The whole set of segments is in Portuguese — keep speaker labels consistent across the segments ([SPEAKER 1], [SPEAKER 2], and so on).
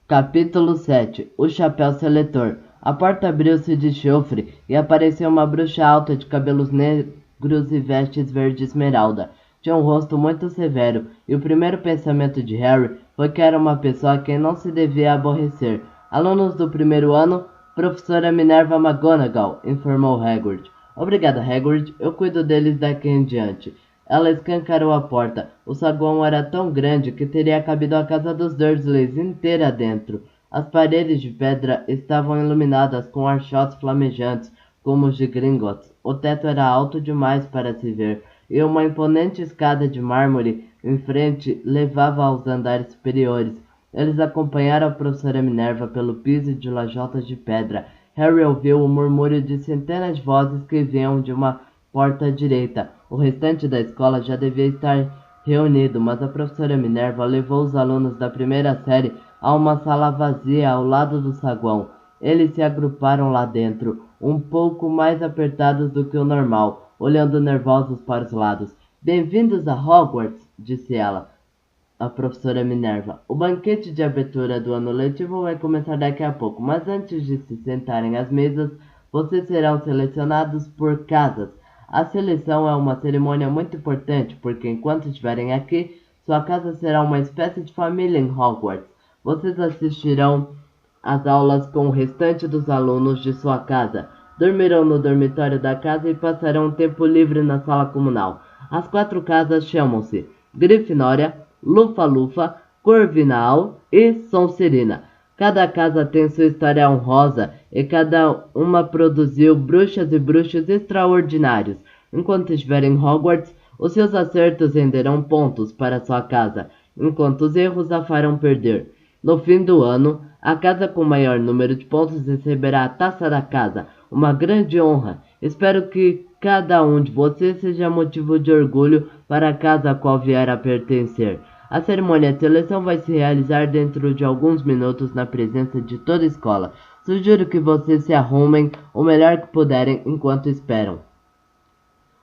[SPEAKER 1] Capítulo 7. O Chapéu Seletor. A porta abriu-se de chofre e apareceu uma bruxa alta de cabelos negros e vestes verde esmeralda. Tinha um rosto muito severo, e o primeiro pensamento de Harry foi que era uma pessoa a quem não se devia aborrecer. Alunos do primeiro ano, professora Minerva McGonagall, informou Hagrid. Obrigada, Hagrid. Eu cuido deles daqui em diante. Ela escancarou a porta. O saguão era tão grande que teria cabido a casa dos Dursleys inteira dentro. As paredes de pedra estavam iluminadas com archotes flamejantes, como os de Gringotts. O teto era alto demais para se ver, e uma imponente escada de mármore em frente levava aos andares superiores. Eles acompanharam a professora Minerva pelo piso de lajotas de pedra. Harry ouviu o murmúrio de centenas de vozes que vinham de uma porta à direita. O restante da escola já devia estar reunido, mas a professora Minerva levou os alunos da primeira série a uma sala vazia ao lado do saguão. Eles se agruparam lá dentro, um pouco mais apertados do que o normal, olhando nervosos para os lados. Bem-vindos a Hogwarts, disse ela, a professora Minerva. O banquete de abertura do ano letivo vai começar daqui a pouco, mas antes de se sentarem às mesas, vocês serão selecionados por casas. A seleção é uma cerimônia muito importante, porque enquanto estiverem aqui, sua casa será uma espécie de família em Hogwarts. Vocês assistirão às aulas com o restante dos alunos de sua casa, dormirão no dormitório da casa e passarão um tempo livre na sala comunal. As 4 casas chamam-se Grifinória, Lufa-Lufa, Corvinal e Sonserina. Cada casa tem sua história honrosa e cada uma produziu bruxas e bruxos extraordinários. Enquanto estiver em Hogwarts, os seus acertos renderão pontos para sua casa, enquanto os erros a farão perder. No fim do ano, a casa com maior número de pontos receberá a taça da casa, uma grande honra. Espero que cada um de vocês seja motivo de orgulho para a casa a qual vier a pertencer. A cerimônia de seleção vai se realizar dentro de alguns minutos na presença de toda a escola. Sugiro que vocês se arrumem o melhor que puderem enquanto esperam.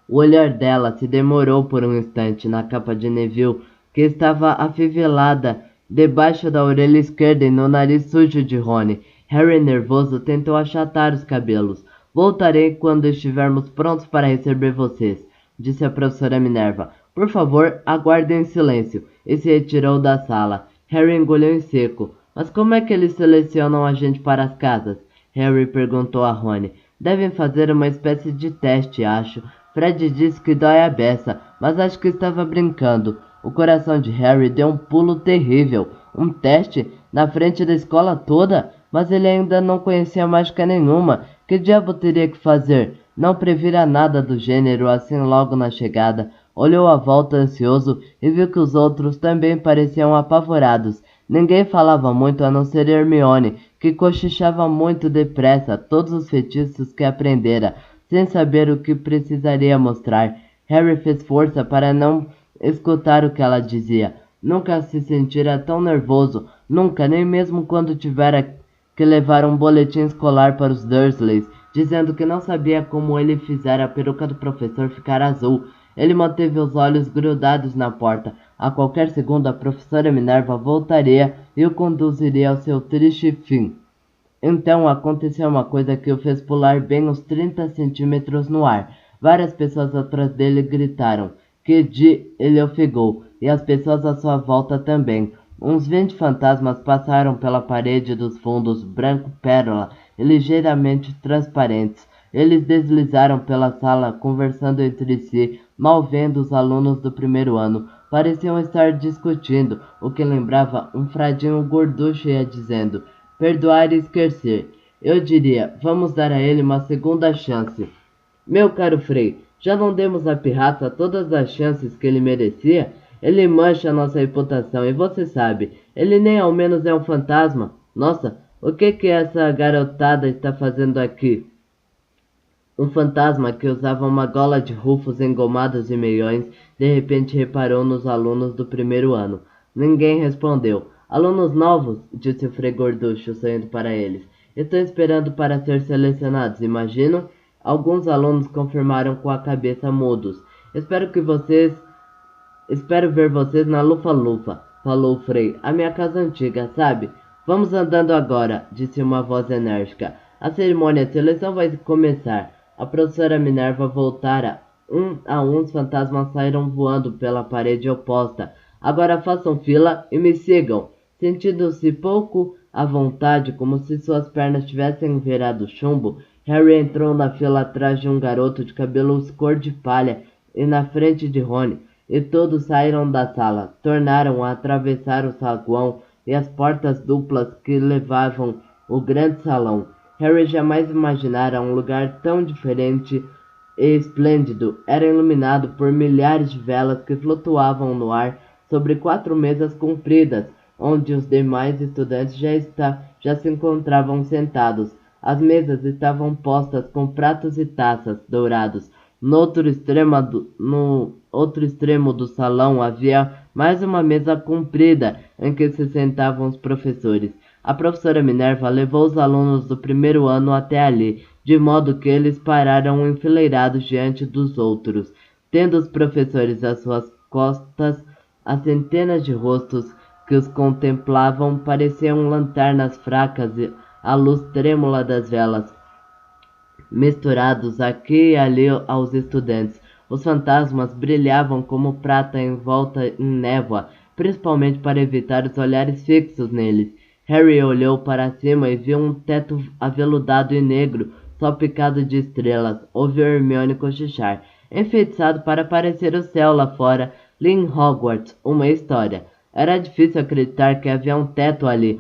[SPEAKER 1] O olhar dela se demorou por um instante na capa de Neville, que estava afivelada debaixo da orelha esquerda e no nariz sujo de Rony. Harry, nervoso, tentou achatar os cabelos. Voltarei quando estivermos prontos para receber vocês, disse a professora Minerva. Por favor, aguardem em silêncio. E se retirou da sala. Harry engoliu em seco. Mas como é que eles selecionam a gente para as casas? Harry perguntou a Rony. Devem fazer uma espécie de teste, acho. Fred disse que dói a beça, mas acho que estava brincando. O coração de Harry deu um pulo terrível. Um teste? Na frente da escola toda? Mas ele ainda não conhecia mágica nenhuma. Que diabo teria que fazer? Não previra nada do gênero assim logo na chegada. Olhou à volta ansioso e viu que os outros também pareciam apavorados. Ninguém falava muito a não ser Hermione, que cochichava muito depressa todos os feitiços que aprendera, sem saber o que precisaria mostrar. Harry fez força para não escutar o que ela dizia. Nunca se sentira tão nervoso, nunca, nem mesmo quando tivera que levar um boletim escolar para os Dursleys, dizendo que não sabia como ele fizera a peruca do professor ficar azul. Ele manteve os olhos grudados na porta. A qualquer segundo a professora Minerva voltaria e o conduziria ao seu triste fim. Então aconteceu uma coisa que o fez pular bem uns 30 centímetros no ar. Várias pessoas atrás dele gritaram. Ele ofegou, e as pessoas à sua volta também. Uns 20 fantasmas passaram pela parede dos fundos branco-pérola e ligeiramente transparentes. Eles deslizaram pela sala, conversando entre si, mal vendo os alunos do primeiro ano. Pareciam estar discutindo, o que lembrava um fradinho gorducho ia dizendo, perdoar e esquecer. Eu diria, vamos dar a ele uma segunda chance. Meu caro Frei, já não demos a pirraça todas as chances que ele merecia? Ele mancha nossa reputação e você sabe, ele nem ao menos é um fantasma. Nossa, o que essa garotada está fazendo aqui? Um fantasma que usava uma gola de rufos engomados e meiões de repente reparou nos alunos do primeiro ano. Ninguém respondeu. Alunos novos, disse o Frei Gorducho, sorrindo para eles. Estou esperando para ser selecionados, imagino? Alguns alunos confirmaram com a cabeça mudos. Espero ver vocês na Lufa-Lufa, falou o Frei. A minha casa antiga, sabe? Vamos andando agora, disse uma voz enérgica. A cerimônia de seleção vai começar. A professora Minerva voltara. Um a um os fantasmas saíram voando pela parede oposta. Agora façam fila e me sigam. Sentindo-se pouco à vontade, como se suas pernas tivessem virado chumbo, Harry entrou na fila atrás de um garoto de cabelos cor de palha e na frente de Rony, e todos saíram da sala. Tornaram a atravessar o saguão e as portas duplas que levavam o grande salão. Harry jamais imaginara um lugar tão diferente e esplêndido. Era iluminado por milhares de velas que flutuavam no ar sobre 4 mesas compridas, onde os demais estudantes já se encontravam sentados. As mesas estavam postas com pratos e taças dourados. No outro extremo do salão havia mais uma mesa comprida em que se sentavam os professores. A professora Minerva levou os alunos do primeiro ano até ali, de modo que eles pararam enfileirados diante dos outros, tendo os professores às suas costas. As centenas de rostos que os contemplavam pareciam lanternas fracas e a luz trêmula das velas, misturados aqui e ali aos estudantes. Os fantasmas brilhavam como prata envolta em névoa, principalmente para evitar os olhares fixos neles. Harry olhou para cima e viu um teto aveludado e negro, salpicado de estrelas. Ouviu Hermione cochichar. Enfeitiçado para parecer o céu lá fora, li em Hogwarts uma história. Era difícil acreditar que havia um teto ali,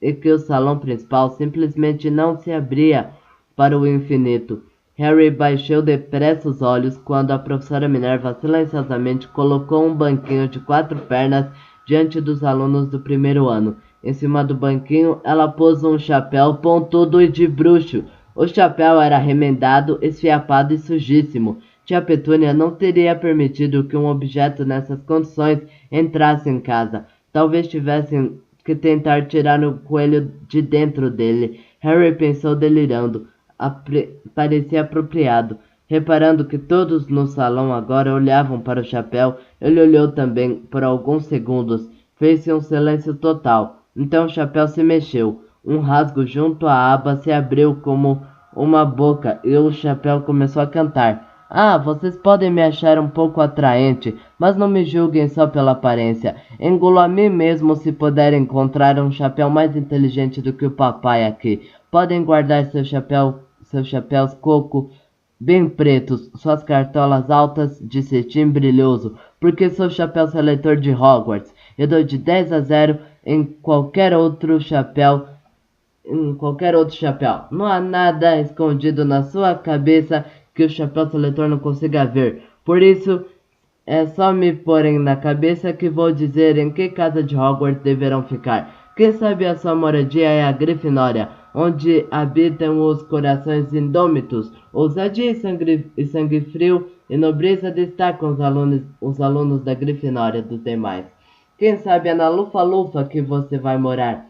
[SPEAKER 1] e que o salão principal simplesmente não se abria para o infinito. Harry baixou depressa os olhos quando a professora Minerva silenciosamente colocou um banquinho de 4 pernas diante dos alunos do primeiro ano. Em cima do banquinho, ela pôs um chapéu pontudo e de bruxo. O chapéu era remendado, esfiapado e sujíssimo. Tia Petúnia não teria permitido que um objeto nessas condições entrasse em casa. Talvez tivessem que tentar tirar o coelho de dentro dele. Harry pensou delirando. Parecia apropriado. Reparando que todos no salão agora olhavam para o chapéu, ele olhou também por alguns segundos. Fez-se um silêncio total. Então o chapéu se mexeu. Um rasgo junto à aba se abriu como uma boca e o chapéu começou a cantar. Ah, vocês podem me achar um pouco atraente, mas não me julguem só pela aparência. Engulo a mim mesmo se puder encontrar um chapéu mais inteligente do que o papai aqui. Podem guardar seus chapéus coco bem pretos, suas cartolas altas de cetim brilhoso, porque sou chapéu seletor de Hogwarts. Eu dou de 10 a 0 em qualquer outro chapéu. Não há nada escondido na sua cabeça que o chapéu seletor não consiga ver. Por isso, é só me porem na cabeça que vou dizer em que casa de Hogwarts deverão ficar. Quem sabe a sua moradia é a Grifinória, onde habitam os corações indômitos, ousadia e sangue frio e nobreza destacam os alunos da Grifinória dos demais. Quem sabe é na Lufa-Lufa que você vai morar,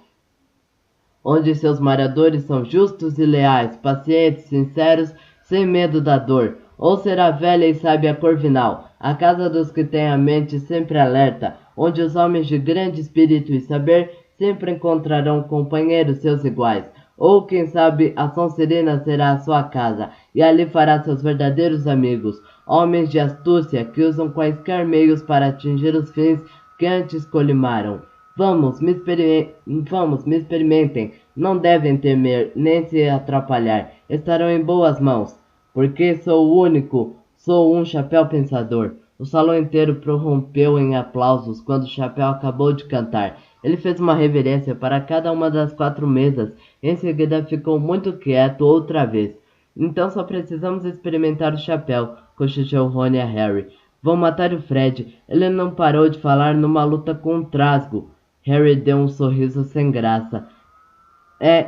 [SPEAKER 1] onde seus moradores são justos e leais, pacientes, sinceros, sem medo da dor. Ou será velha e sábia Corvinal, a casa dos que têm a mente sempre alerta, onde os homens de grande espírito e saber sempre encontrarão companheiros seus iguais. Ou, quem sabe, a Sonserina será a sua casa, e ali fará seus verdadeiros amigos, homens de astúcia que usam quaisquer meios para atingir os fins que antes colimaram. Vamos, me experimentem. Não devem temer, nem se atrapalhar. Estarão em boas mãos. Porque sou um chapéu pensador. O salão inteiro prorrompeu em aplausos quando o chapéu acabou de cantar. Ele fez uma reverência para cada uma das 4 mesas. Em seguida ficou muito quieto outra vez. Então só precisamos experimentar o chapéu, cochichou Rony a Harry. Vão matar o Fred. Ele não parou de falar numa luta com o Trasgo. Harry deu um sorriso sem graça.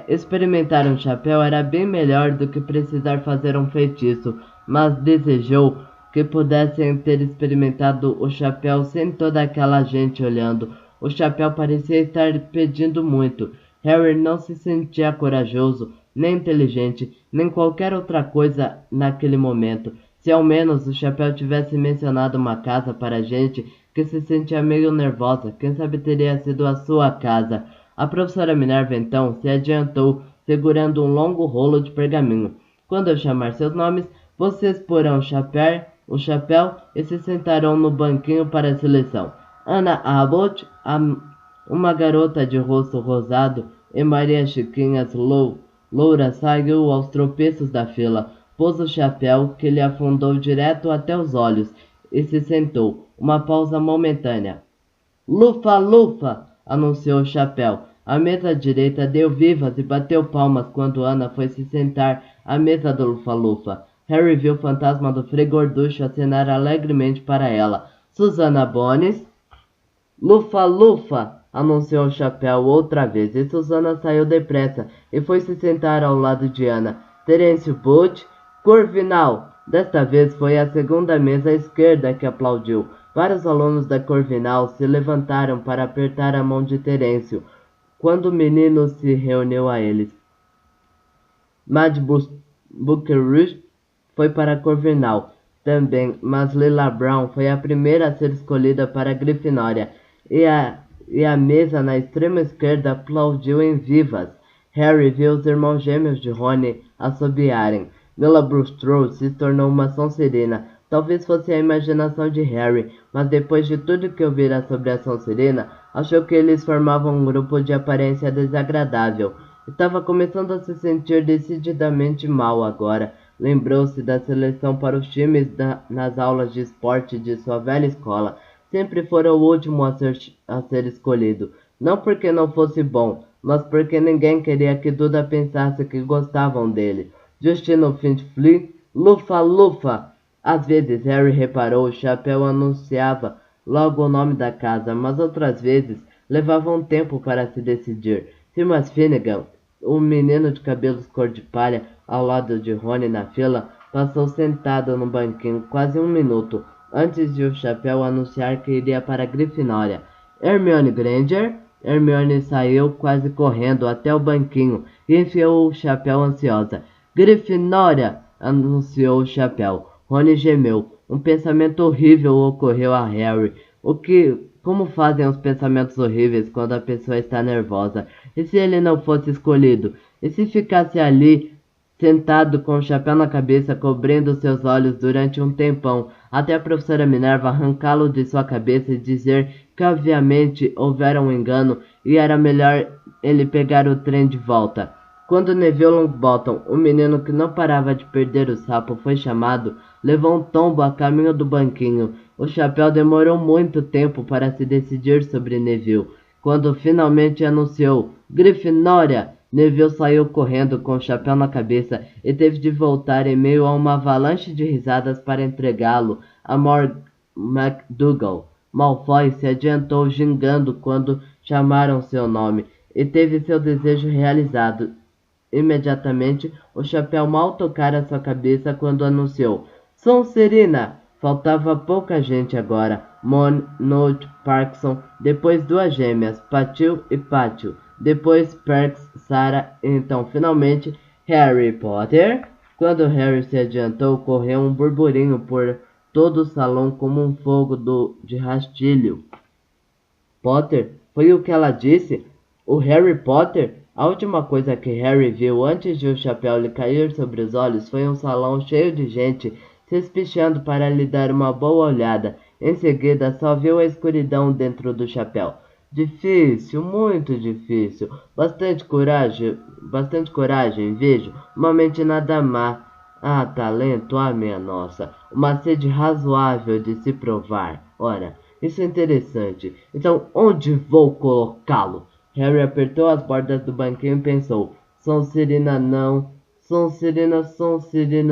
[SPEAKER 1] Experimentar um chapéu era bem melhor do que precisar fazer um feitiço, mas desejou que pudessem ter experimentado o chapéu sem toda aquela gente olhando. O chapéu parecia estar pedindo muito. Harry não se sentia corajoso, nem inteligente, nem qualquer outra coisa naquele momento. Se ao menos o chapéu tivesse mencionado uma casa para gente que se sentia meio nervosa, quem sabe teria sido a sua casa. A professora Minerva então se adiantou, segurando um longo rolo de pergaminho. Quando eu chamar seus nomes, vocês porão o chapéu e se sentarão no banquinho para a seleção. Anna Abbott, uma garota de rosto rosado, e Maria Chiquinhas loura saiu aos tropeços da fila, pôs o chapéu que lhe afundou direto até os olhos e se sentou. Uma pausa momentânea. Lufa, lufa! Anunciou o chapéu. A mesa direita deu vivas e bateu palmas quando Ana foi se sentar à mesa do lufa-lufa. Harry viu o fantasma do Frei Gorducho acenar alegremente para ela. Susana Bones. Lufa, lufa! Anunciou o chapéu outra vez, e Susana saiu depressa e foi se sentar ao lado de Ana. Terêncio Butch. Corvinal! Desta vez foi a segunda mesa à esquerda que aplaudiu. Vários alunos da Corvinal se levantaram para apertar a mão de Terêncio, quando o menino se reuniu a eles. Mad Buckerush foi para a Corvinal também, mas Lila Brown foi a primeira a ser escolhida para a Grifinória, e a mesa na extrema esquerda aplaudiu em vivas. Harry viu os irmãos gêmeos de Rony assobiarem. Lila Bulstrode se tornou uma Sonserina. Talvez fosse a imaginação de Harry, mas depois de tudo que ouvira sobre a Sonserina, achou que eles formavam um grupo de aparência desagradável. Estava começando a se sentir decididamente mal agora. Lembrou-se da seleção para os times nas aulas de esporte de sua velha escola. Sempre fora o último a ser escolhido. Não porque não fosse bom, mas porque ninguém queria que Duda pensasse que gostavam dele. Justino Fintflea, lufa, lufa! Às vezes Harry reparou o chapéu anunciava logo o nome da casa, mas outras vezes levava um tempo para se decidir. Seamus Finnegan, o menino de cabelos cor de palha, ao lado de Rony na fila, passou sentado no banquinho quase um minuto, antes de o chapéu anunciar que iria para a Grifinória. Hermione Granger? Hermione saiu quase correndo até o banquinho e enfiou o chapéu ansiosa. Grifinória! Anunciou o chapéu. Rony gemeu. Um pensamento horrível ocorreu a Harry. Como fazem os pensamentos horríveis quando a pessoa está nervosa? E se ele não fosse escolhido? E se ficasse ali, sentado com o chapéu na cabeça, cobrindo seus olhos durante um tempão, até a professora Minerva arrancá-lo de sua cabeça e dizer que obviamente houvera um engano e era melhor ele pegar o trem de volta? Quando Neville Longbottom, o menino que não parava de perder o sapo, foi chamado, levou um tombo a caminho do banquinho. O chapéu demorou muito tempo para se decidir sobre Neville. Quando finalmente anunciou Grifinória, Neville saiu correndo com o chapéu na cabeça e teve de voltar em meio a uma avalanche de risadas para entregá-lo a McDougal. Malfoy se adiantou gingando quando chamaram seu nome e teve seu desejo realizado. Imediatamente, o chapéu mal tocara sua cabeça quando anunciou Sonserina! Faltava pouca gente agora. Mon, Note, Parkinson, depois duas gêmeas, Patil e Pátio, depois Perks, Sarah e então, finalmente, Harry Potter. Quando Harry se adiantou, correu um burburinho por todo o salão como um fogo de rastilho. Potter? Foi o que ela disse? O Harry Potter? A última coisa que Harry viu antes de o chapéu lhe cair sobre os olhos foi um salão cheio de gente se espichando para lhe dar uma boa olhada. Em seguida, só viu a escuridão dentro do chapéu. Difícil, muito difícil. Bastante coragem, vejo. Uma mente nada má. Ah, talento, ah, minha nossa. Uma sede razoável de se provar. Ora, isso é interessante. Então, onde vou colocá-lo? Harry apertou as bordas do banquinho e pensou. Sonserina não. Sonserina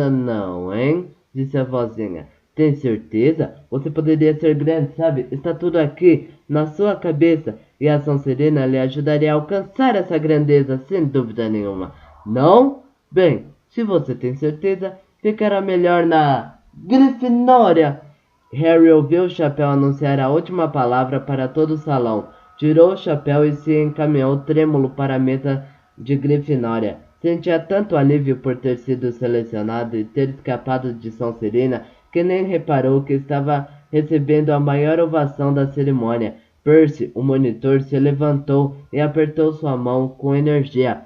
[SPEAKER 1] não, hein? Disse a vozinha. Tem certeza? Você poderia ser grande, sabe? Está tudo aqui, na sua cabeça. E a Sonserina lhe ajudaria a alcançar essa grandeza, sem dúvida nenhuma. Não? Bem, se você tem certeza, ficará melhor na Grifinória. Harry ouviu o chapéu anunciar a última palavra para todo o salão. Tirou o chapéu e se encaminhou trêmulo para a mesa de Grifinória. Sentia tanto alívio por ter sido selecionado e ter escapado de Sonserina que nem reparou que estava recebendo a maior ovação da cerimônia. Percy, o monitor, se levantou e apertou sua mão com energia,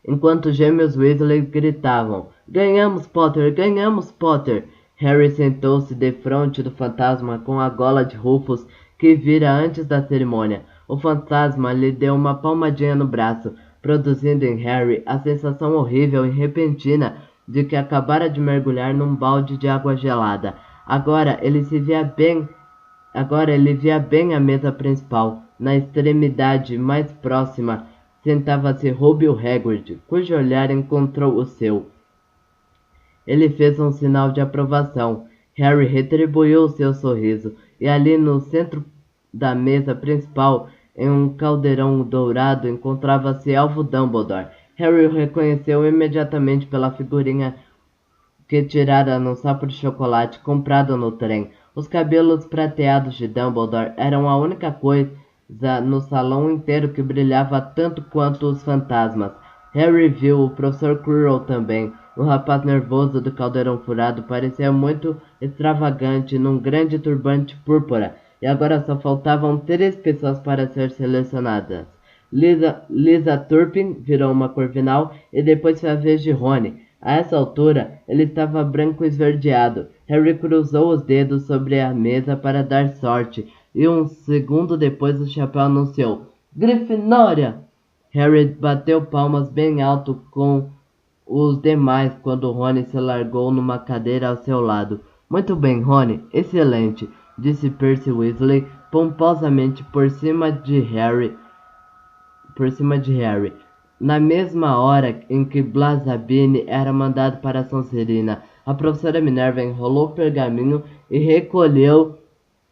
[SPEAKER 1] enquanto os gêmeos Weasley gritavam: "Ganhamos, Potter! Ganhamos, Potter!" Harry sentou-se defronte do fantasma com a gola de Rufus que vira antes da cerimônia. O fantasma lhe deu uma palmadinha no braço, produzindo em Harry a sensação horrível e repentina de que acabara de mergulhar num balde de água gelada. Agora ele via bem a mesa principal. Na extremidade mais próxima sentava-se Rubio Hagrid, cujo olhar encontrou o seu. Ele fez um sinal de aprovação. Harry retribuiu seu sorriso, e ali no centro da mesa principal, em um caldeirão dourado, encontrava-se Alvo Dumbledore. Harry o reconheceu imediatamente pela figurinha que tirara num sapo de chocolate comprado no trem. Os cabelos prateados de Dumbledore eram a única coisa no salão inteiro que brilhava tanto quanto os fantasmas. Harry viu o professor Quirrell também. O rapaz nervoso do caldeirão furado parecia muito extravagante num grande turbante púrpura, e agora só faltavam 3 pessoas para ser selecionadas. Lisa Turpin virou uma Corvinal e depois foi a vez de Rony. A essa altura, ele estava branco esverdeado. Harry cruzou os dedos sobre a mesa para dar sorte, e um segundo depois o chapéu anunciou: "Grifinória!" Harry bateu palmas bem alto com os demais quando Rony se largou numa cadeira ao seu lado. "Muito bem, Rony, excelente", disse Percy Weasley pomposamente por cima de Harry. Na mesma hora em que Blas Sabine era mandado para Sonserina, a professora Minerva enrolou o pergaminho e recolheu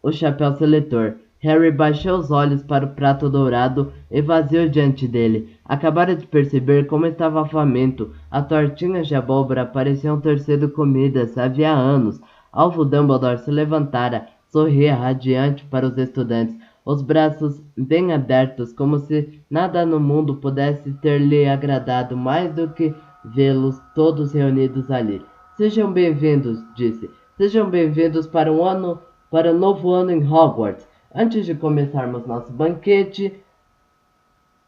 [SPEAKER 1] o chapéu seletor. Harry baixou os olhos para o prato dourado e vazio diante dele. Acabara de perceber como estava faminto. As tortinhas de abóbora pareciam ter sido comidas havia anos. Alvo Dumbledore se levantara, sorria radiante para os estudantes, os braços bem abertos, como se nada no mundo pudesse ter-lhe agradado mais do que vê-los todos reunidos ali. "Sejam bem-vindos", disse. "Sejam bem-vindos para o novo ano em Hogwarts. Antes de começarmos nosso banquete,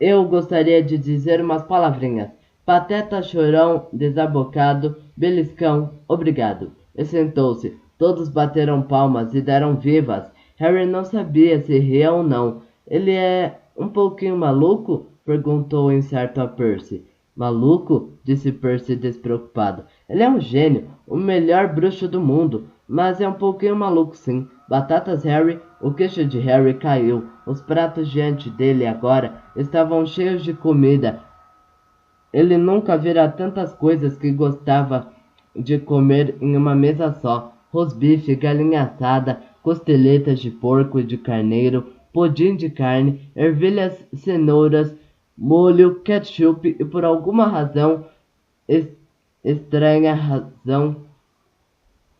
[SPEAKER 1] eu gostaria de dizer umas palavrinhas. Pateta, chorão, desabocado, beliscão, obrigado." E sentou-se. Todos bateram palmas e deram vivas. Harry não sabia se ria ou não. "Ele é um pouquinho maluco?" perguntou incerto a Percy. "Maluco?" disse Percy despreocupado. "Ele é um gênio, o melhor bruxo do mundo, mas é um pouquinho maluco sim." Batatas, Harry! O queixo de Harry caiu. Os pratos diante dele agora estavam cheios de comida. Ele nunca vira tantas coisas que gostava de comer em uma mesa só: rosbife, galinha assada, costeletas de porco e de carneiro, pudim de carne, ervilhas, cenouras, molho, ketchup e, por alguma razão, estranha razão,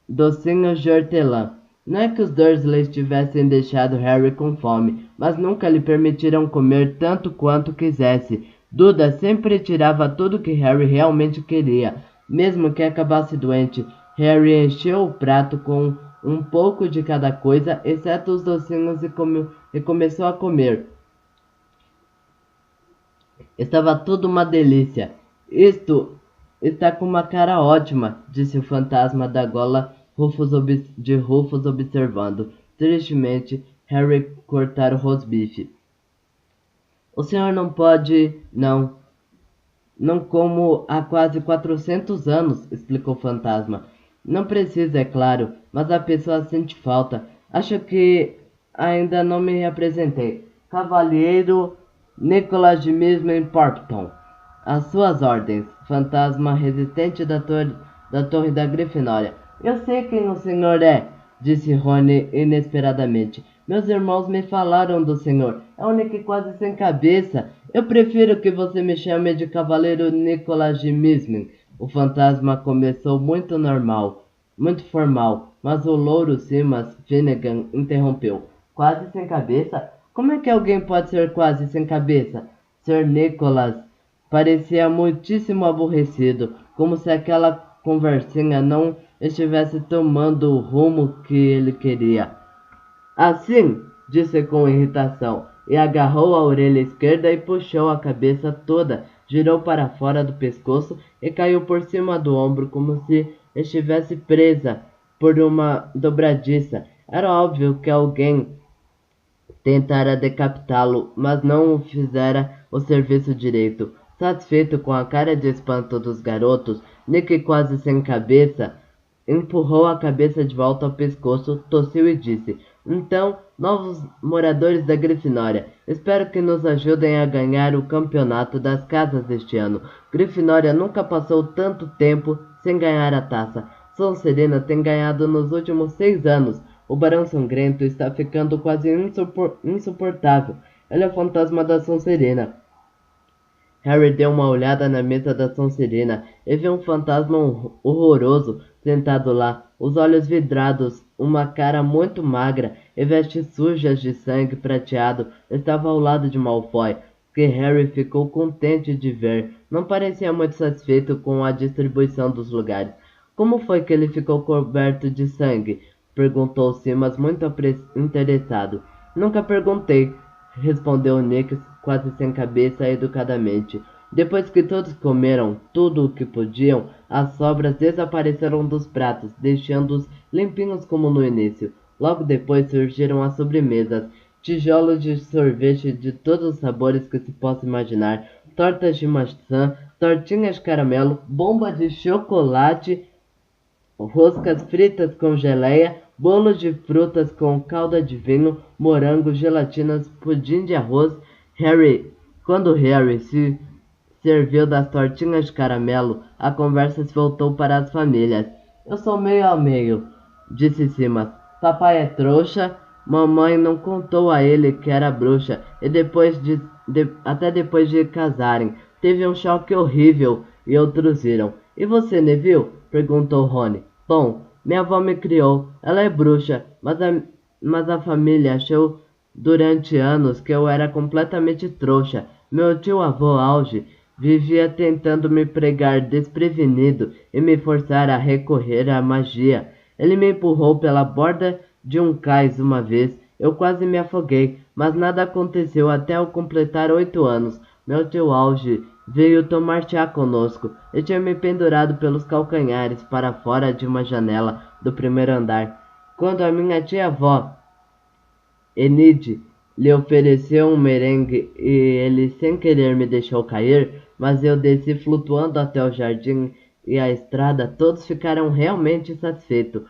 [SPEAKER 1] docinhos de hortelã. Não é que os Dursleys tivessem deixado Harry com fome, mas nunca lhe permitiram comer tanto quanto quisesse. Duda sempre tirava tudo que Harry realmente queria, mesmo que acabasse doente. Harry encheu o prato com um pouco de cada coisa, exceto os docinhos, e começou a comer. Estava tudo uma delícia. "Isto está com uma cara ótima", disse o fantasma da gola de Rufus observando. Tristemente, Harry cortara o rosbife. "O senhor não pode... Não como há quase 400 anos", explicou o fantasma. "Não precisa, é claro, mas a pessoa sente falta. Acho que ainda não me apresentei. Cavalheiro Nicholas de Mismin Porpton. Às suas ordens, fantasma resistente da torre da Grifinória." "Eu sei quem o senhor é", disse Rony inesperadamente. "Meus irmãos me falaram do senhor. É um Nick quase sem cabeça. Eu prefiro que você me chame de Cavaleiro Nicholas de Mismin." O fantasma começou muito formal, mas o louro Simas Finnegan interrompeu. "Quase sem cabeça? Como é que alguém pode ser quase sem cabeça?" Sir Nicholas parecia muitíssimo aborrecido, como se aquela conversinha não estivesse tomando o rumo que ele queria. "Assim, disse com irritação, e agarrou a orelha esquerda e puxou a cabeça toda, girou para fora do pescoço e caiu por cima do ombro como se estivesse presa por uma dobradiça. Era óbvio que alguém tentara decapitá-lo, mas não o fizera o serviço direito. Satisfeito com a cara de espanto dos garotos, Nick, quase sem cabeça, empurrou a cabeça de volta ao pescoço, tossiu e disse: Então, novos moradores da Grifinória, espero que nos ajudem a ganhar o campeonato das casas este ano. Grifinória nunca passou tanto tempo sem ganhar a taça. Sonserina tem ganhado nos últimos 6 anos. O Barão Sangrento está ficando quase insuportável. Ele é o fantasma da Sonserina. Harry deu uma olhada na mesa da Sonserina e viu um fantasma horroroso sentado lá, os olhos vidrados, uma cara muito magra e vestes sujas de sangue prateado. Estava ao lado de Malfoy, que Harry ficou contente de ver. Não parecia muito satisfeito com a distribuição dos lugares. Como foi que ele ficou coberto de sangue? Perguntou Simas, muito interessado. Nunca perguntei, respondeu Nick, quase sem cabeça, educadamente. Depois que todos comeram tudo o que podiam, as sobras desapareceram dos pratos, deixando-os limpinhos como no início. Logo depois surgiram as sobremesas, tijolos de sorvete de todos os sabores que se possa imaginar, tortas de maçã, tortinhas de caramelo, bomba de chocolate, roscas fritas com geleia, bolos de frutas com calda de vinho, morango, gelatinas, pudim de arroz. Quando Harry se serviu das tortinhas de caramelo, a conversa se voltou para as famílias. Eu sou meio a meio, disse Simas. Papai é trouxa, mamãe não contou a ele que era bruxa, e até depois de casarem, teve um choque horrível, e outros riram. E você, Neville? Perguntou Rony. Bom, minha avó me criou, ela é bruxa, mas a família achou durante anos que eu era completamente trouxa. Meu tio-avô Auge vivia tentando me pregar desprevenido e me forçar a recorrer à magia. Ele me empurrou pela borda de um cais uma vez. Eu quase me afoguei, mas nada aconteceu até eu completar 8 anos. Meu tio Auge veio tomar chá conosco e tinha me pendurado pelos calcanhares para fora de uma janela do primeiro andar. Quando a minha tia-avó, Enid, lhe ofereceu um merengue e ele sem querer me deixou cair, mas eu desci flutuando até o jardim e a estrada, todos ficaram realmente satisfeitos.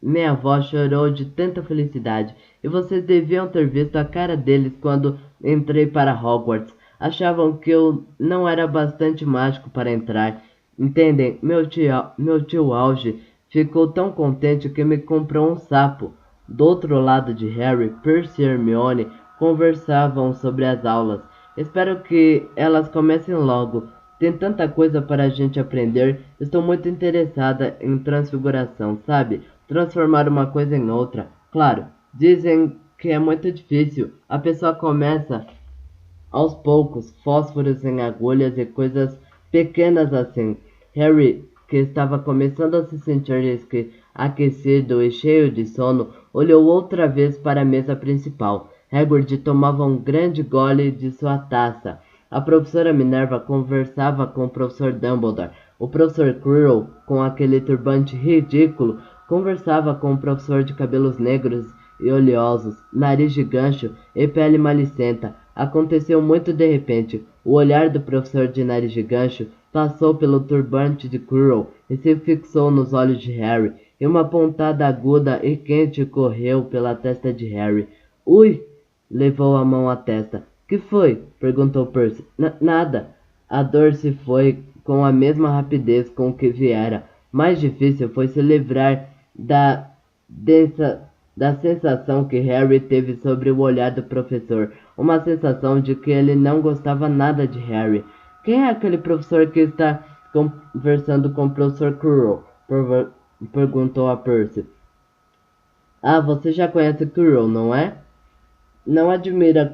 [SPEAKER 1] Minha avó chorou de tanta felicidade, e vocês deviam ter visto a cara deles quando entrei para Hogwarts. Achavam que eu não era bastante mágico para entrar. Entendem? Meu tio Auge ficou tão contente que me comprou um sapo. Do outro lado de Harry, Percy e Hermione conversavam sobre as aulas. Espero que elas comecem logo. Tem tanta coisa para a gente aprender. Estou muito interessada em transfiguração, sabe? Transformar uma coisa em outra. Claro, dizem que é muito difícil. A pessoa começa aos poucos, fósforos em agulhas e coisas pequenas assim. Harry, que estava começando a se sentir aquecido e cheio de sono, olhou outra vez para a mesa principal. Hagrid tomava um grande gole de sua taça. A professora Minerva conversava com o professor Dumbledore. O professor Quirrell, com aquele turbante ridículo, conversava com o professor de cabelos negros e oleosos, nariz de gancho e pele malicenta. Aconteceu muito de repente. O olhar do professor de nariz de gancho passou pelo turbante de Quirrell e se fixou nos olhos de Harry, e uma pontada aguda e quente correu pela testa de Harry. Ui! Levou a mão à testa. Que foi? Perguntou Percy. Nada. A dor se foi com a mesma rapidez com que viera. Mais difícil foi se livrar da sensação que Harry teve sobre o olhar do professor. Uma sensação de que ele não gostava nada de Harry. Quem é aquele professor que está conversando com o professor Quirrell? Perguntou a Percy. Ah, você já conhece Quirrell, não é? Não admira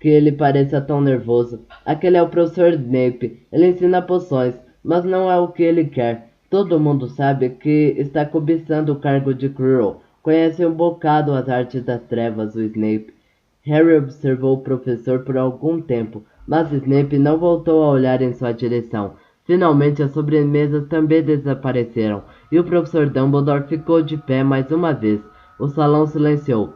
[SPEAKER 1] que ele pareça tão nervoso. Aquele é o professor Snape. Ele ensina poções, mas não é o que ele quer. Todo mundo sabe que está cobiçando o cargo de Quirrell. Conhece um bocado as artes das trevas, o Snape. Harry observou o professor por algum tempo, mas Snape não voltou a olhar em sua direção. Finalmente as sobremesas também desapareceram, e o professor Dumbledore ficou de pé mais uma vez. O salão silenciou.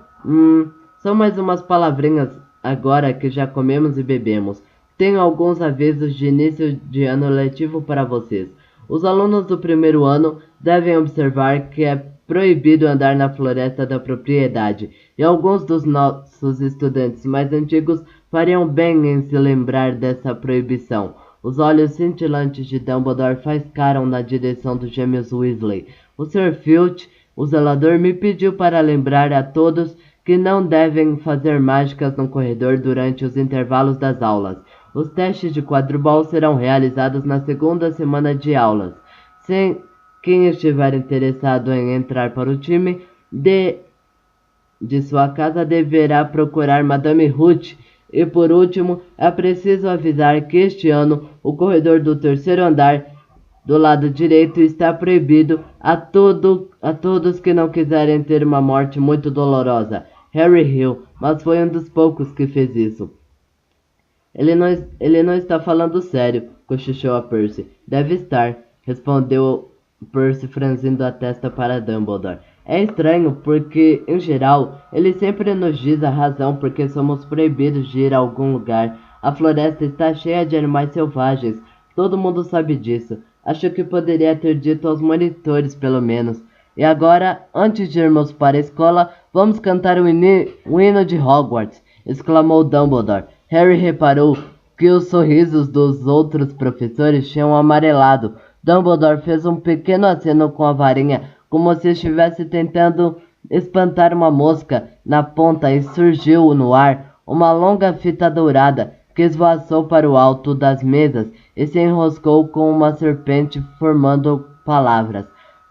[SPEAKER 1] São mais umas palavrinhas agora que já comemos e bebemos. Tenho alguns avisos de início de ano letivo para vocês. Os alunos do primeiro ano devem observar que é proibido andar na floresta da propriedade, e alguns dos nossos estudantes mais antigos fariam bem em se lembrar dessa proibição. Os olhos cintilantes de Dumbledore faiscaram na direção dos gêmeos Weasley. O Sr. Filch, o zelador, me pediu para lembrar a todos que não devem fazer mágicas no corredor durante os intervalos das aulas. Os testes de quadribol serão realizados na segunda semana de aulas. Quem estiver interessado em entrar para o time de sua casa deverá procurar Madame Hooch. E por último, é preciso avisar que este ano o corredor do terceiro andar do lado direito está proibido a todos que não quiserem ter uma morte muito dolorosa. Harry riu, mas foi um dos poucos que fez isso. Ele não está falando sério, cochichou a Percy. Deve estar, respondeu Percy franzindo a testa para Dumbledore. É estranho, porque, em geral, ele sempre nos diz a razão porque somos proibidos de ir a algum lugar. A floresta está cheia de animais selvagens. Todo mundo sabe disso. Acho que poderia ter dito aos monitores, pelo menos. E agora, antes de irmos para a escola, vamos cantar o hino de Hogwarts, exclamou Dumbledore. Harry reparou que os sorrisos dos outros professores tinham amarelado. Dumbledore fez um pequeno aceno com a varinha, como se estivesse tentando espantar uma mosca na ponta, e surgiu no ar uma longa fita dourada que esvoaçou para o alto das mesas e se enroscou com uma serpente formando palavras.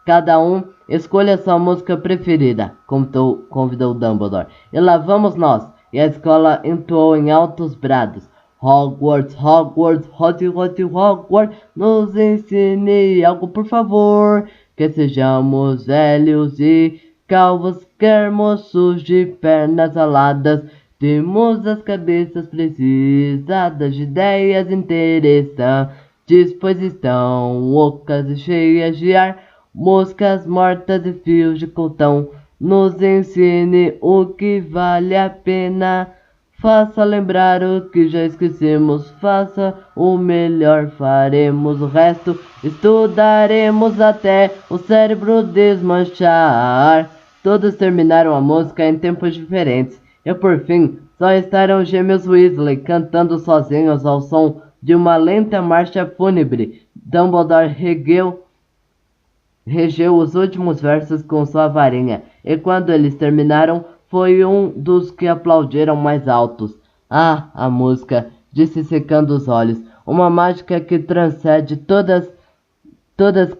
[SPEAKER 1] Cada um escolha sua música preferida, convidou Dumbledore. E lá vamos nós. E a escola entoou em altos brados. Hogwarts, Hogwarts, Hogwarts, nos ensine algo, por favor. Que sejamos velhos e calvos, quer moços de pernas aladas. Temos as cabeças precisadas de ideias interessantes, pois estão ocas e cheias de ar, moscas mortas e fios de cotão. Nos ensine o que vale a pena, faça lembrar o que já esquecemos, faça o melhor, faremos o resto, estudaremos até o cérebro desmanchar. Todos terminaram a música em tempos diferentes, e por fim só estaram os gêmeos Weasley cantando sozinhos ao som de uma lenta marcha fúnebre. Dumbledore regeu os últimos versos com sua varinha, e quando eles terminaram, foi um dos que aplaudiram mais altos. Ah, a música, disse secando os olhos, uma mágica que transcende todas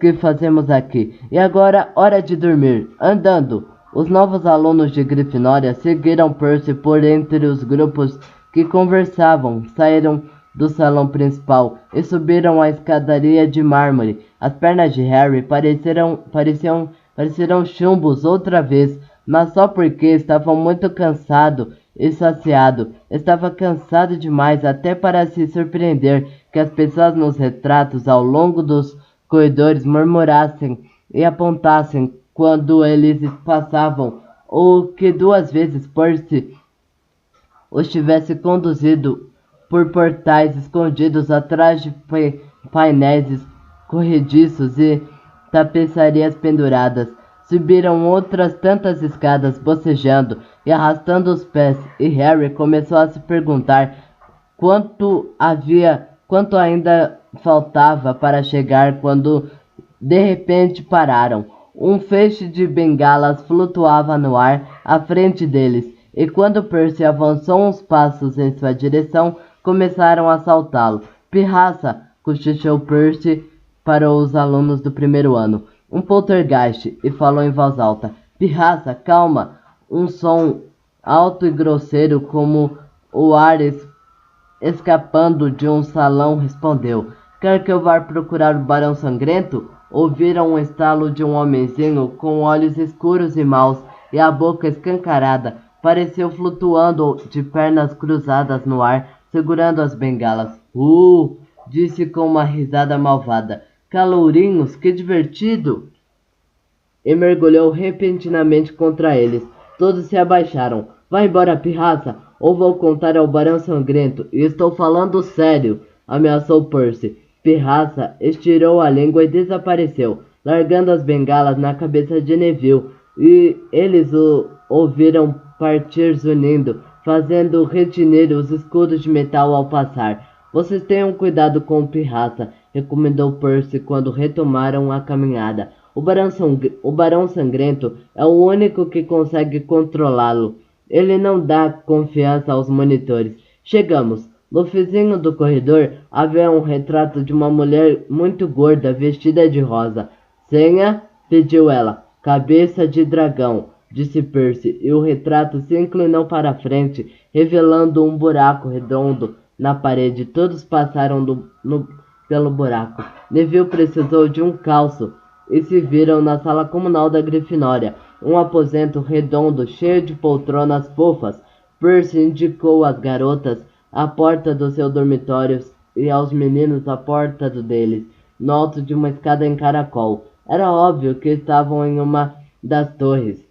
[SPEAKER 1] que fazemos aqui. E agora, hora de dormir. Andando. Os novos alunos de Grifinória seguiram Percy por entre os grupos que conversavam, saíram do salão principal e subiram a escadaria de mármore. As pernas de Harry pareciam chumbos outra vez, mas só porque estava muito cansado e saciado. Estava cansado demais até para se surpreender que as pessoas nos retratos ao longo dos corredores murmurassem e apontassem quando eles passavam, ou que 2 vezes Percy os tivesse conduzido por portais escondidos atrás de painéis corrediços e tapeçarias penduradas. Subiram outras tantas escadas, bocejando e arrastando os pés, e Harry começou a se perguntar quanto ainda faltava para chegar, quando de repente pararam. Um feixe de bengalas flutuava no ar à frente deles, e quando Percy avançou uns passos em sua direção, começaram a assaltá-lo. Pirraça, cochichou Percy para os alunos do primeiro ano. Um poltergeist, e falou em voz alta. Pirraça, calma! Um som alto e grosseiro como o ar escapando de um salão respondeu. Quer que eu vá procurar o Barão Sangrento? Ouviram um estalo de um homenzinho com olhos escuros e maus e a boca escancarada, pareceu flutuando de pernas cruzadas no ar, segurando as bengalas. Disse com uma risada malvada. Calourinhos, que divertido! E mergulhou repentinamente contra eles. Todos se abaixaram. Vá embora, pirraça, ou vou contar ao Barão Sangrento. E estou falando sério, ameaçou Percy. Pirraça estirou a língua e desapareceu, largando as bengalas na cabeça de Neville. E eles o ouviram partir zunindo, fazendo retinir os escudos de metal ao passar. Vocês tenham cuidado com o pirraça, recomendou Percy quando retomaram a caminhada. O Barão Sangrento é o único que consegue controlá-lo. Ele não dá confiança aos monitores. Chegamos. No vizinho do corredor havia um retrato de uma mulher muito gorda vestida de rosa. Senha? Pediu ela. Cabeça de dragão, disse Percy, e o retrato se inclinou para a frente, revelando um buraco redondo na parede. Todos passaram pelo buraco. Neville precisou de um calço e se viram na sala comunal da Grifinória, um aposento redondo cheio de poltronas fofas. Percy indicou às garotas a porta do seu dormitório e aos meninos a porta do deles, no alto de uma escada em caracol. Era óbvio que estavam em uma das torres.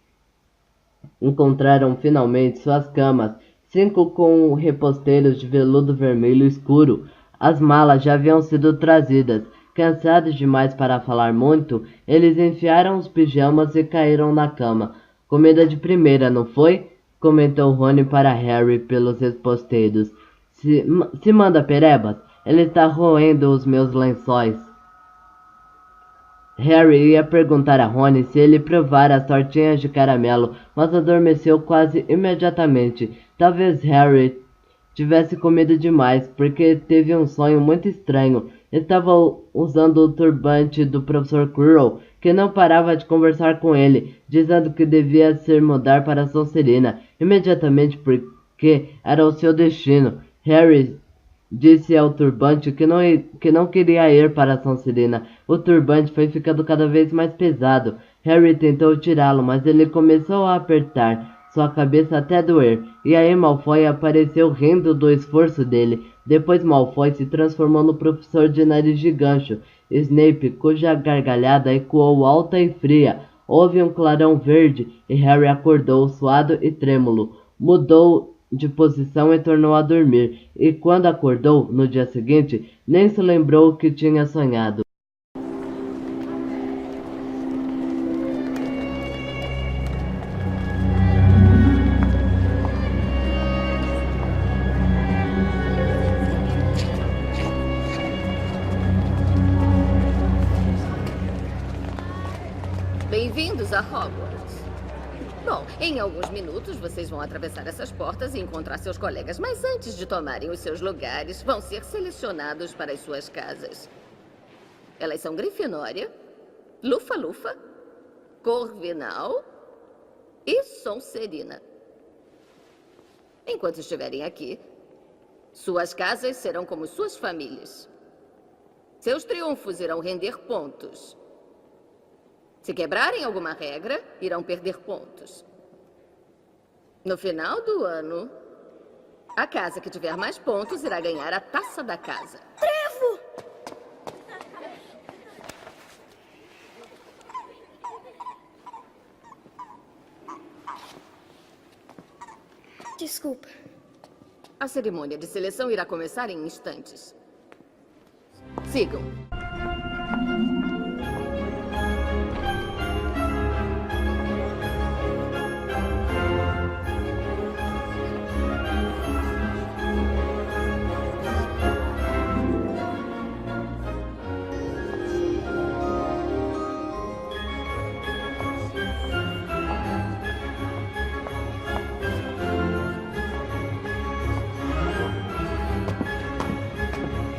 [SPEAKER 1] Encontraram finalmente suas camas, 5 com reposteiros de veludo vermelho escuro. As malas já haviam sido trazidas. Cansados demais para falar muito, eles enfiaram os pijamas e caíram na cama. Comida de primeira, não foi? Comentou Rony para Harry pelos reposteiros. Se manda perebas, ele está roendo os meus lençóis. Harry ia perguntar a Rony se ele provara as tortinhas de caramelo, mas adormeceu quase imediatamente. Talvez Harry tivesse comido demais, porque teve um sonho muito estranho. Estava usando o turbante do Professor Quirrell, que não parava de conversar com ele, dizendo que devia se mudar para Sonserina imediatamente porque era o seu destino. Harry disse ao turbante que não queria ir para Sonserina. O turbante foi ficando cada vez mais pesado. Harry tentou tirá-lo, mas ele começou a apertar sua cabeça até doer, e aí Malfoy apareceu rindo do esforço dele. Depois Malfoy se transformou no professor de nariz de gancho, Snape, cuja gargalhada ecoou alta e fria. Houve um clarão verde, e Harry acordou suado e trêmulo. Mudou de posição e tornou a dormir, e quando acordou, no dia seguinte, nem se lembrou o que tinha sonhado.
[SPEAKER 2] Bem-vindos a Hogwarts. Bom, em alguns minutos vocês vão atravessar essas portas e encontrar seus colegas, mas antes de tomarem os seus lugares, vão ser selecionados para as suas casas. Elas são Grifinória, Lufa-Lufa, Corvinal e Sonserina. Enquanto estiverem aqui, suas casas serão como suas famílias. Seus triunfos irão render pontos. Se quebrarem alguma regra, irão perder pontos. No final do ano, a casa que tiver mais pontos irá ganhar a taça da casa.
[SPEAKER 3] Trevo! Desculpa.
[SPEAKER 2] A cerimônia de seleção irá começar em instantes. Sigam.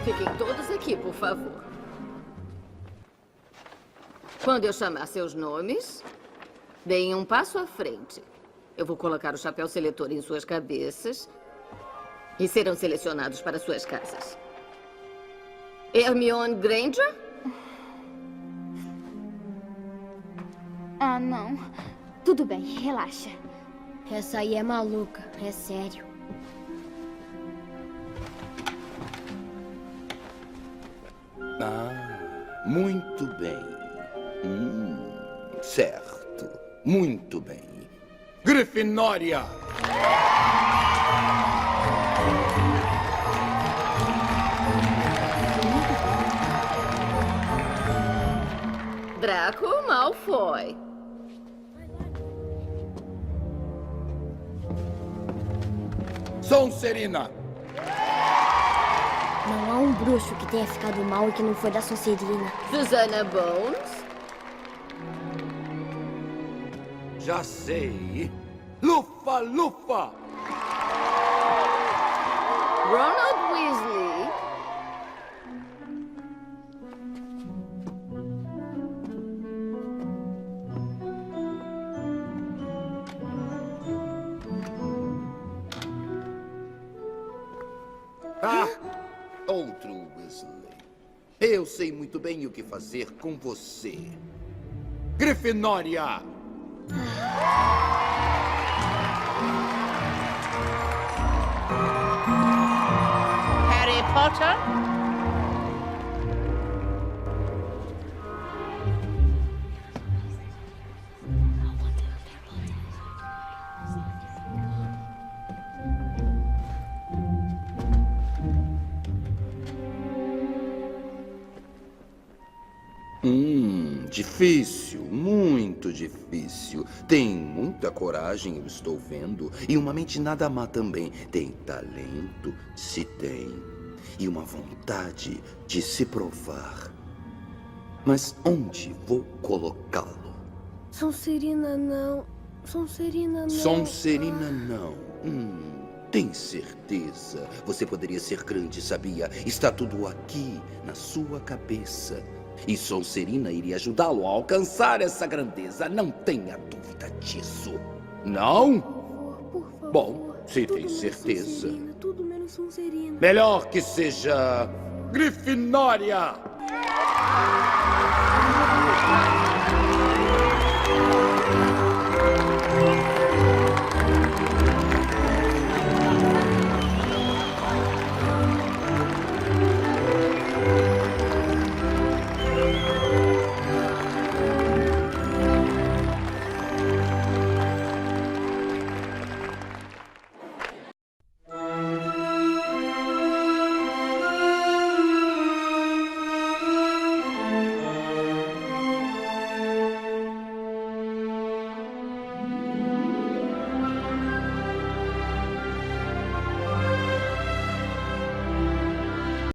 [SPEAKER 2] Fiquem todos aqui, por favor. Quando eu chamar seus nomes, deem um passo à frente. Eu vou colocar o chapéu seletor em suas cabeças e serão selecionados para suas casas. Hermione Granger?
[SPEAKER 3] Ah, não. tudo bem, relaxa. Essa aí é maluca, é sério.
[SPEAKER 4] Ah, muito bem. Certo. Muito bem. Grifinória!
[SPEAKER 2] Draco Malfoy.
[SPEAKER 4] Sonserina!
[SPEAKER 3] Não há um bruxo que tenha ficado mal e que não foi da Sonserina.
[SPEAKER 2] Susana Bones.
[SPEAKER 4] Já sei. Lufa, Lufa!
[SPEAKER 2] Ronald Weasley.
[SPEAKER 4] Ah! Outro Weasley. Eu sei muito bem o que fazer com você. Grifinória!
[SPEAKER 5] Harry Potter?
[SPEAKER 4] Difícil, muito difícil. Tem muita coragem, eu estou vendo. E uma mente nada má também. Tem talento, se tem. E uma vontade de se provar. Mas onde vou colocá-lo?
[SPEAKER 3] Sonserina não. Sonserina não.
[SPEAKER 4] Sonserina não. Tem certeza? Você poderia ser grande, sabia? Está tudo aqui, na sua cabeça. E Sonserina iria ajudá-lo a alcançar essa grandeza. Não tenha dúvida disso. Não?
[SPEAKER 3] Por favor.
[SPEAKER 4] Bom, se
[SPEAKER 3] Tudo
[SPEAKER 4] tem
[SPEAKER 3] menos
[SPEAKER 4] certeza.
[SPEAKER 3] Sonserina, tudo menos Sonserina.
[SPEAKER 4] Melhor que seja Grifinória!